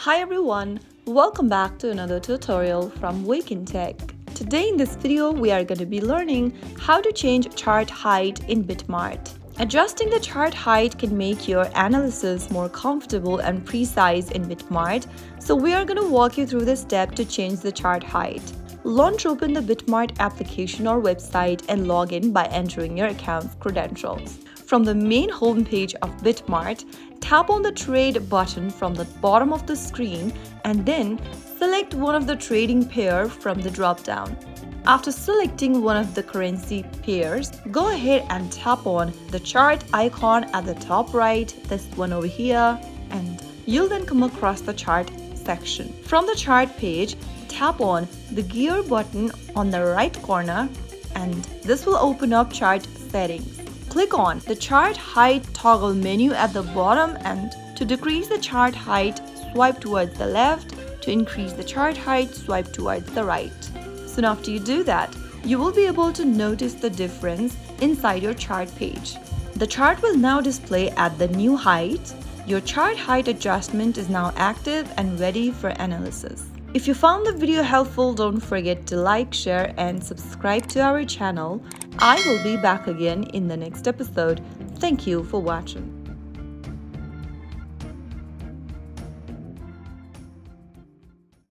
Hi everyone, welcome back to another tutorial from Wake&Tech. Today in this video, we are going to be learning how to change chart height in BitMart. Adjusting the chart height can make your analysis more comfortable and precise in BitMart, so we are going to walk you through the step to change the chart height. Launch open the BitMart application or website and log in by entering your account's credentials. From the main homepage of BitMart, tap on the Trade button from the bottom of the screen and then select one of the trading pair from the drop-down. After selecting one of the currency pairs, go ahead and tap on the chart icon at the top right, this one over here, and you'll then come across the chart section. From the chart page, tap on the gear button on the right corner and this will open up chart settings. Click on the chart height toggle menu at the bottom, and to decrease the chart height, swipe towards the left. To increase the chart height, swipe towards the right. Soon after you do that, you will be able to notice the difference inside your chart page. The chart will now display at the new height. Your chart height adjustment is now active and ready for analysis. If you found the video helpful, don't forget to like, share, and subscribe to our channel. I will be back again in the next episode. Thank you for watching.